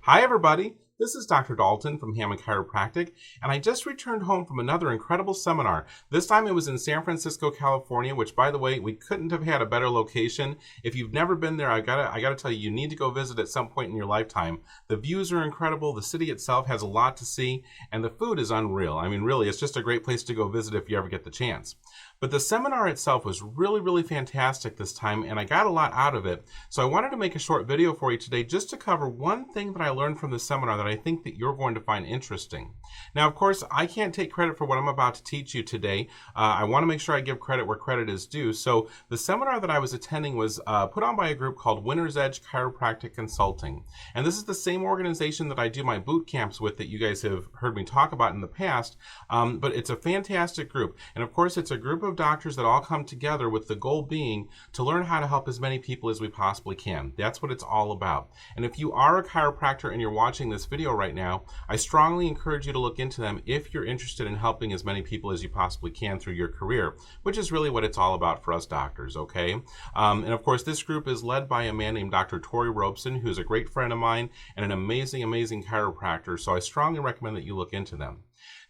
Hi everybody, this is Dr. Daulton from Chiropractic, and I just returned home from another incredible seminar. This time it was in San Francisco, California, which by the way, we couldn't have had a better location. If you've never been there, I gotta tell you, you need to go visit at some point in your lifetime. The views are incredible, the city itself has a lot to see, and the food is unreal. I mean, really, it's just a great place to go visit if you ever get the chance. But the seminar itself was really fantastic this time, and I got a lot out of it. So I wanted to make a short video for you today just to cover one thing that I learned from the seminar that I think that you're going to find interesting. Now, of course, I can't take credit for what I'm about to teach you today. I want to make sure I give credit where credit is due. So the seminar that I was attending was put on by a group called Winner's Edge Chiropractic Consulting. And this is the same organization that I do my boot camps with that you guys have heard me talk about in the past. But it's a fantastic group. And of course, it's a group of doctors that all come together with the goal being to learn how to help as many people as we possibly can. That's what it's all about. And if you are a chiropractor and you're watching this video right now, I strongly encourage you to look into them if you're interested in helping as many people as you possibly can through your career, which is really what it's all about for us doctors, okay? And of course, this group is led by a man named Dr. Tori Robeson, who's a great friend of mine and an amazing chiropractor, so I strongly recommend that you look into them.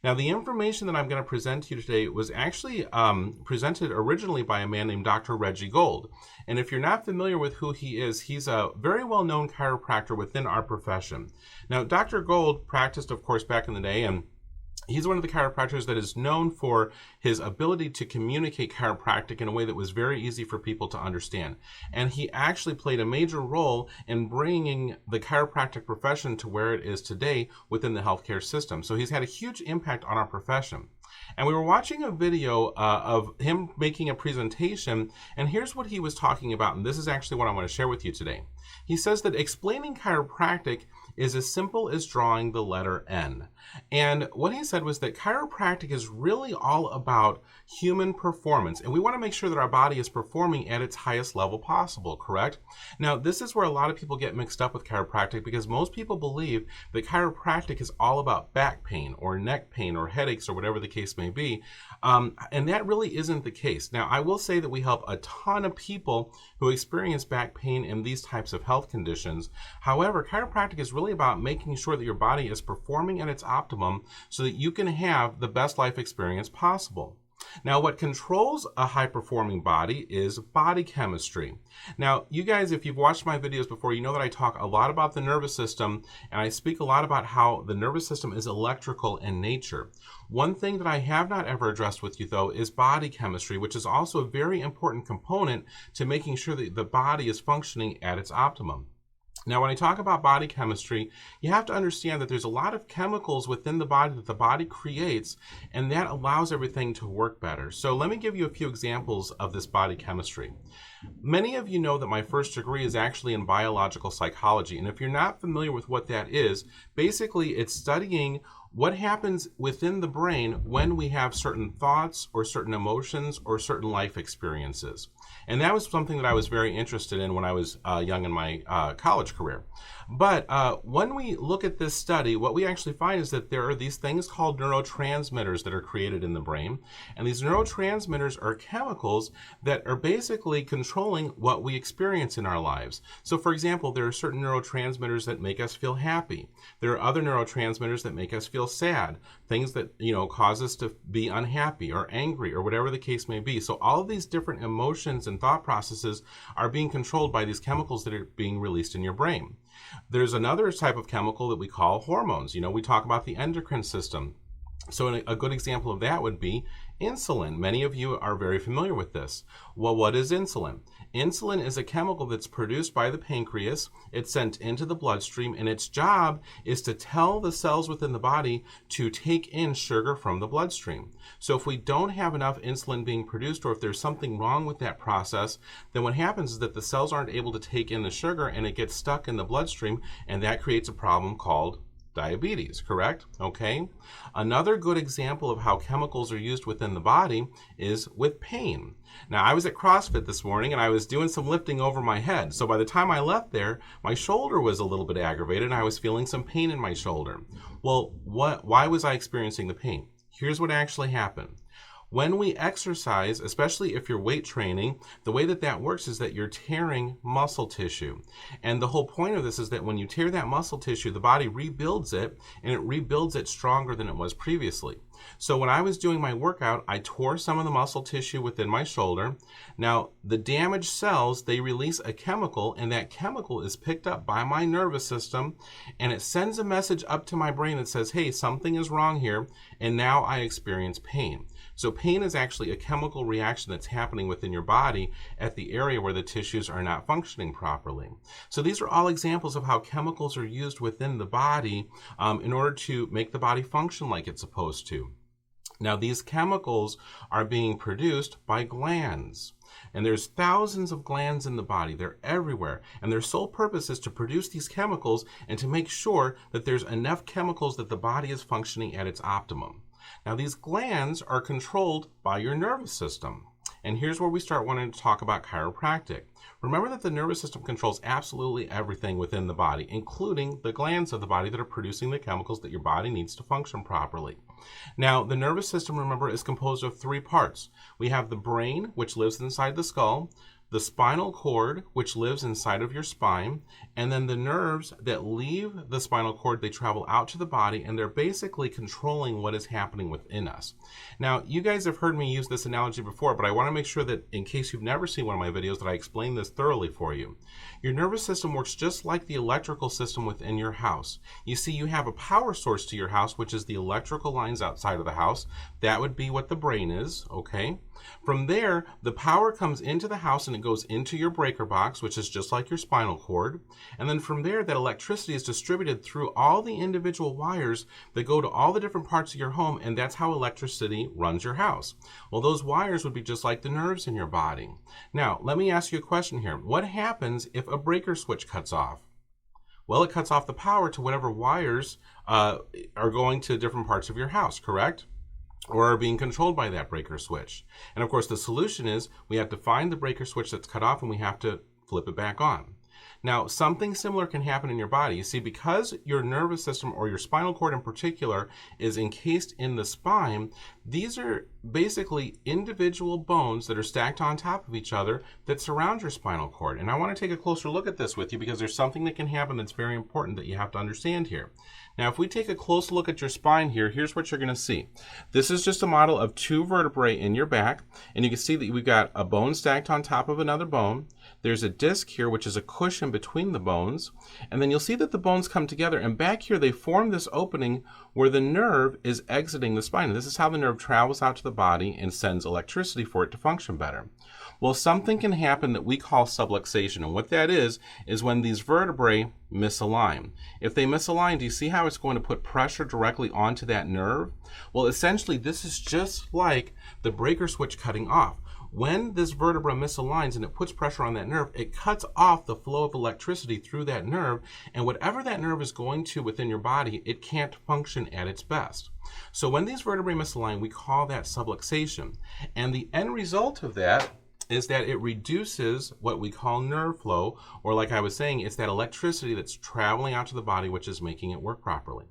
Now, the information that I'm going to present to you today was actually presented originally by a man named Dr. Reggie Gold. And if you're not familiar with who he is, he's a very well-known chiropractor within our profession. Now, Dr. Gold practiced, of course, back in the day, and he's one of the chiropractors that is known for his ability to communicate chiropractic in a way that was very easy for people to understand. And he actually played a major role in bringing the chiropractic profession to where it is today within the healthcare system. So he's had a huge impact on our profession. And we were watching a video of him making a presentation, and here's what he was talking about, and this is actually what I want to share with you today. He says that explaining chiropractic is as simple as drawing the letter N. And what he said was that chiropractic is really all about human performance, and we want to make sure that our body is performing at its highest level possible, correct? Now, this is where a lot of people get mixed up with chiropractic because most people believe that chiropractic is all about back pain or neck pain or headaches or whatever the case may be, and that really isn't the case. Now, I will say that we help a ton of people who experience back pain and these types of health conditions. However, chiropractic is really about making sure that your body is performing at its optimum so that you can have the best life experience possible. Now, what controls a high-performing body is body chemistry. Now, you guys, if you've watched my videos before, you know that I talk a lot about the nervous system, and I speak a lot about how the nervous system is electrical in nature. One thing that I have not ever addressed with you, though, is body chemistry, which is also a very important component to making sure that the body is functioning at its optimum. Now, when I talk about body chemistry, you have to understand that there's a lot of chemicals within the body that the body creates, and that allows everything to work better. So let me give you a few examples of this body chemistry. Many of you know that my first degree is actually in biological psychology, and if you're not familiar with what that is, basically it's studying what happens within the brain when we have certain thoughts or certain emotions or certain life experiences. And that was something that I was very interested in when I was young in my college career. But when we look at this study, what we actually find is that there are these things called neurotransmitters that are created in the brain. And these neurotransmitters are chemicals that are basically controlling what we experience in our lives. So for example, there are certain neurotransmitters that make us feel happy. There are other neurotransmitters that make us feel sad, things that, cause us to be unhappy or angry or whatever the case may be. So all of these different emotions and thought processes are being controlled by these chemicals that are being released in your brain. There's another type of chemical that we call hormones. We talk about the endocrine system. So a good example of that would be insulin. Many of you are very familiar with this. Well, what is insulin? Insulin is a chemical that's produced by the pancreas. It's sent into the bloodstream, and its job is to tell the cells within the body to take in sugar from the bloodstream. So if we don't have enough insulin being produced, or if there's something wrong with that process, then what happens is that the cells aren't able to take in the sugar, and it gets stuck in the bloodstream, and that creates a problem called diabetes, correct? Okay. Another good example of how chemicals are used within the body is with pain. Now, I was at CrossFit this morning and I was doing some lifting over my head. So by the time I left there, my shoulder was a little bit aggravated and I was feeling some pain in my shoulder. Well, why was I experiencing the pain? Here's what actually happened. When we exercise, especially if you're weight training, the way that that works is that you're tearing muscle tissue. And the whole point of this is that when you tear that muscle tissue, the body rebuilds it, and it rebuilds it stronger than it was previously. So when I was doing my workout, I tore some of the muscle tissue within my shoulder. Now, the damaged cells, they release a chemical, and that chemical is picked up by my nervous system, and it sends a message up to my brain that says, hey, something is wrong here, and now I experience pain. So pain is actually a chemical reaction that's happening within your body at the area where the tissues are not functioning properly. So these are all examples of how chemicals are used within the body in order to make the body function like it's supposed to. Now, these chemicals are being produced by glands. And there's thousands of glands in the body. They're everywhere. And their sole purpose is to produce these chemicals and to make sure that there's enough chemicals that the body is functioning at its optimum. Now, these glands are controlled by your nervous system. And here's where we start wanting to talk about chiropractic. Remember that the nervous system controls absolutely everything within the body, including the glands of the body that are producing the chemicals that your body needs to function properly. Now, the nervous system, remember, is composed of three parts. We have the brain, which lives inside the skull, the spinal cord, which lives inside of your spine, and then the nerves that leave the spinal cord, they travel out to the body, and they're basically controlling what is happening within us. Now, you guys have heard me use this analogy before, but I want to make sure that in case you've never seen one of my videos, that I explain this thoroughly for you. Your nervous system works just like the electrical system within your house. You see, you have a power source to your house, which is the electrical lines outside of the house. That would be what the brain is, okay? From there, the power comes into the house and it goes into your breaker box, which is just like your spinal cord. And then from there, that electricity is distributed through all the individual wires that go to all the different parts of your home, and that's how electricity runs your house. Well, those wires would be just like the nerves in your body. Now, let me ask you a question here. What happens if a breaker switch cuts off? Well, it cuts off the power to whatever wires are going to different parts of your house, correct? Or are being controlled by that breaker switch. And of course, the solution is we have to find the breaker switch that's cut off and we have to flip it back on. Now, something similar can happen in your body. You see, because your nervous system, or your spinal cord in particular, is encased in the spine, these are basically individual bones that are stacked on top of each other that surround your spinal cord. And I want to take a closer look at this with you because there's something that can happen that's very important that you have to understand here. Now, if we take a close look at your spine here, here's what you're going to see. This is just a model of two vertebrae in your back, and you can see that we've got a bone stacked on top of another bone. There's a disc here, which is a cushion between the bones, and then you'll see that the bones come together, and back here they form this opening where the nerve is exiting the spine. And this is how the nerve travels out to the body and sends electricity for it to function better. Well, something can happen that we call subluxation, and what that is when these vertebrae misalign. If they misalign, do you see how it's going to put pressure directly onto that nerve? Well, essentially, this is just like the breaker switch cutting off. When this vertebra misaligns and it puts pressure on that nerve, it cuts off the flow of electricity through that nerve, and whatever that nerve is going to within your body, it can't function at its best. So when these vertebrae misalign, we call that subluxation. And the end result of that is that it reduces what we call nerve flow, or like I was saying, it's that electricity that's traveling out to the body, which is making it work properly.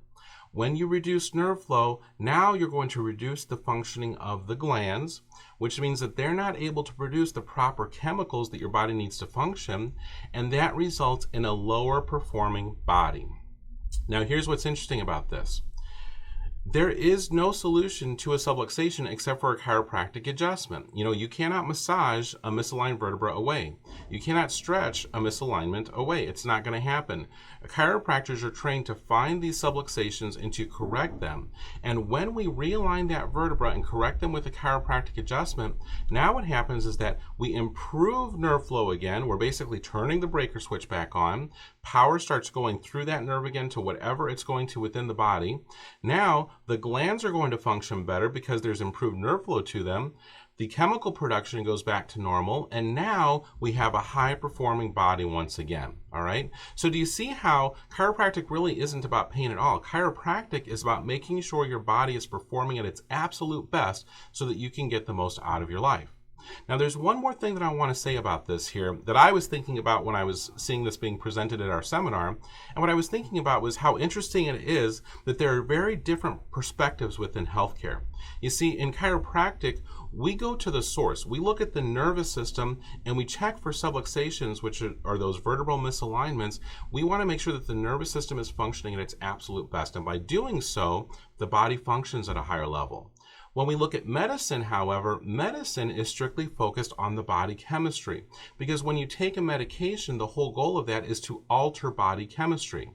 When you reduce nerve flow, now you're going to reduce the functioning of the glands, which means that they're not able to produce the proper chemicals that your body needs to function, and that results in a lower performing body. Now, here's what's interesting about this. There is no solution to a subluxation except for a chiropractic adjustment. You cannot massage a misaligned vertebra away. You cannot stretch a misalignment away. It's not going to happen. Chiropractors are trained to find these subluxations and to correct them. And when we realign that vertebra and correct them with a chiropractic adjustment, now what happens is that we improve nerve flow again. We're basically turning the breaker switch back on. Power starts going through that nerve again to whatever it's going to within the body. Now, the glands are going to function better because there's improved nerve flow to them. The chemical production goes back to normal, and now we have a high-performing body once again, all right? So do you see how chiropractic really isn't about pain at all? Chiropractic is about making sure your body is performing at its absolute best so that you can get the most out of your life. Now, there's one more thing that I want to say about this here that I was thinking about when I was seeing this being presented at our seminar. And what I was thinking about was how interesting it is that there are very different perspectives within healthcare. You see, in chiropractic, we go to the source. We look at the nervous system and we check for subluxations, which are those vertebral misalignments. We want to make sure that the nervous system is functioning at its absolute best. And by doing so, the body functions at a higher level. When we look at medicine, however, medicine is strictly focused on the body chemistry, because when you take a medication, the whole goal of that is to alter body chemistry.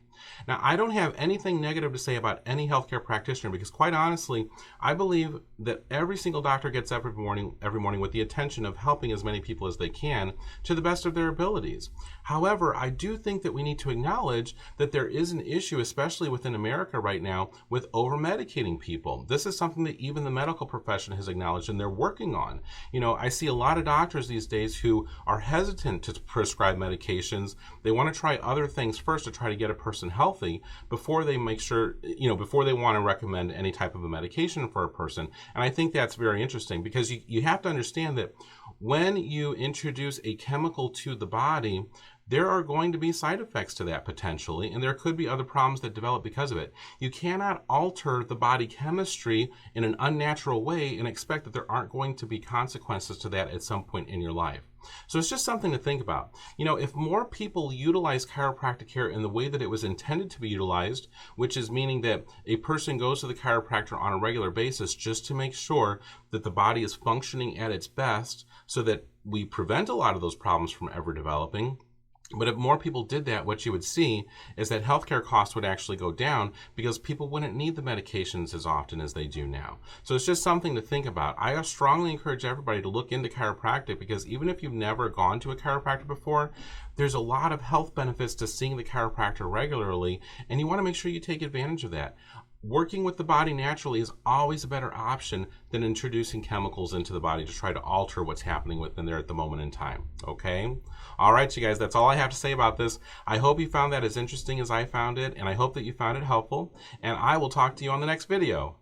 Now, I don't have anything negative to say about any healthcare practitioner, because quite honestly, I believe that every single doctor gets up every morning with the intention of helping as many people as they can to the best of their abilities. However, I do think that we need to acknowledge that there is an issue, especially within America right now, with over-medicating people. This is something that even the medical profession has acknowledged and they're working on. You know, I see a lot of doctors these days who are hesitant to prescribe medications. They want to try other things first to try to get a person healthy before they make sure, before they want to recommend any type of a medication for a person. And I think that's very interesting, because you have to understand that when you introduce a chemical to the body, there are going to be side effects to that potentially, and there could be other problems that develop because of it. You cannot alter the body chemistry in an unnatural way and expect that there aren't going to be consequences to that at some point in your life. So it's just something to think about. You know, if more people utilize chiropractic care in the way that it was intended to be utilized, which is meaning that a person goes to the chiropractor on a regular basis just to make sure that the body is functioning at its best so that we prevent a lot of those problems from ever developing. But if more people did that, what you would see is that healthcare costs would actually go down, because people wouldn't need the medications as often as they do now. So it's just something to think about. I strongly encourage everybody to look into chiropractic, because even if you've never gone to a chiropractor before, there's a lot of health benefits to seeing the chiropractor regularly, and you want to make sure you take advantage of that. Working with the body naturally is always a better option than introducing chemicals into the body to try to alter what's happening within there at the moment in time. Okay? All right, you guys, that's all I have to say about this. I hope you found that as interesting as I found it, and I hope that you found it helpful, and I will talk to you on the next video.